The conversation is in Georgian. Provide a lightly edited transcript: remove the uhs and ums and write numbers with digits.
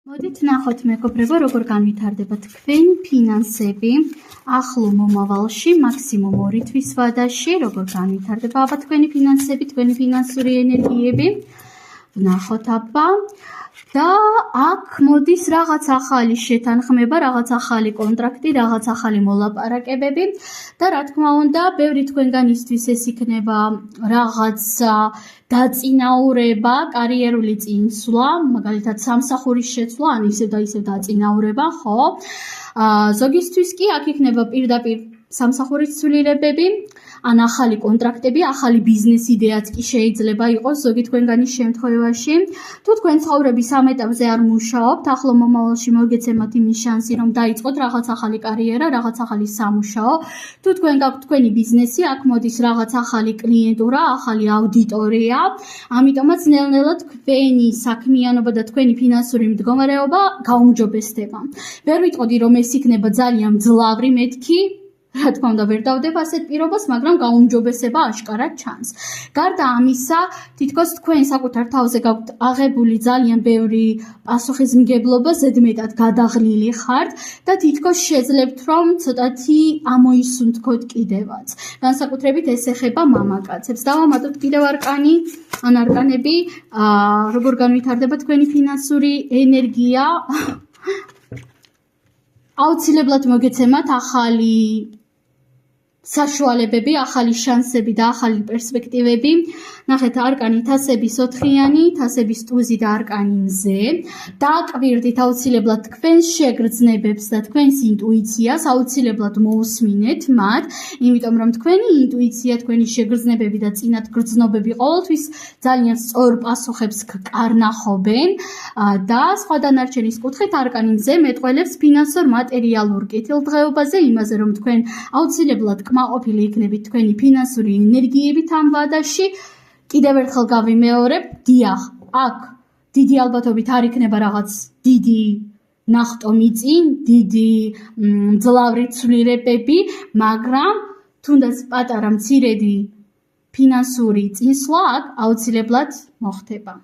მოდით ნახოთ მეგობრებო, როგორ განვითარდება თქვენი ფინანსები ახლო მომავალში, მაქსიმუმ 2 თვის ვადაში, როგორ განვითარდება აბა თქვენი ფინანსები, თქვენი ფინანსური ენერგიები. ვნახოთ აბა და აქ მოდის რაღაც ახალი შეთანხმება, რაღაც ახალი კონტრაქტი, რაღაც ახალი მოლაპარაკებები და რა თქმა უნდა, ბევრი თქვენგანისთვის ეს იქნება რაღაცა დაწინაურება, კარიერული წინსვლა, მაგალითად სამსახურის შეცვლა, ან ისევ და ისევ დაწინაურება, ხო? ზოგისთვის კი აქ იქნება პირდაპირ სამსახურის ცვლილებები, ან ახალი კონტრაქტები, ახალი ბიზნეს იდეაც კი შეიძლება იყოს ზოგი თქვენგანის შემთხვევაში. თუ თქვენ ცხოვრების ამ ეტაპზე არ მუშაობთ, ახლო მომავალში მოგეცემათ იმის შანსი, რომ დაიწყოთ რაღაც ახალი კარიერა, რაღაც ახალი სამუშაო. თუ თქვენ გაქვთ თქვენი ბიზნესი, აქ მოდის რაღაც ახალი კლიენტურა, ახალი აუდიტორია. ამიტომაც ნელ-ნელა თქვენი საქმიანობა და თქვენი ფინანსური მდგომარეობა გაუმჯობესდება. ვერ ვიტყოდი, რომ ეს იქნება ძალიან მძლავრი მეთქი. რა თქმა უნდა, ვერ დავდებ ასეთ პირობას, მაგრამ გაუმჯობესება აშკარად ჩანს. გარდა ამისა, თითქოს თქვენ საკუთარ თავზე გაქვთ აღებული ძალიან ბევრი პასუხისმგებლობა, ზედმეტად გადაღლილი ხართ და თითქოს შეძლებთ, რომ ცოტათი ამოისუნთქოთ კიდევაც. განსაკუთრებით ეს ეხება მამაკაცებს. დავამატოთ კიდევ არკანი, ან არკანები, როგორ განვითარდება თქვენი ფინანსური ენერგია. აუცილებლად მოგეცემათ ახალი საშუალებები, ახალი შანსები და ახალი პერსპექტივები. ნახეთ, არკანი თასების 4-იანი, თასების ტუზი და არკანი მზე. დააკვირდით აუცილებლად თქვენს შეგრძნებებს და თქვენს ინტუიციას, აუცილებლად მოусმინეთ მათ, იმიტომ რომ თქვენი ინტუიცია, თქვენი შეგრძნებები და წინათ გრძნობები ყოველთვის ძალიან სწორ პასუხებს გკარნახობენ და სხვა დანარჩენის კუთხით არკანი მზე მეტყველებს ფინანსურ მატერიალურ კეთილდღეობაზე, იმაზე რომ თქვენ აუცილებლად კმაყოფილი იქნებით თქვენი ფინანსური ენერგიებით ამ ვადაში. კიდევ ერთხელ გავიმეორებ, დიახ, აქ დიდი ალბათობით არ იქნება რაღაც დიდი ნახტომი წინ, დიდი მძლავრი ცვლილებები, მაგრამ თუნდაც პატარა მცირედი ფინანსური წინსვლა აქ აუცილებლად მოხდება.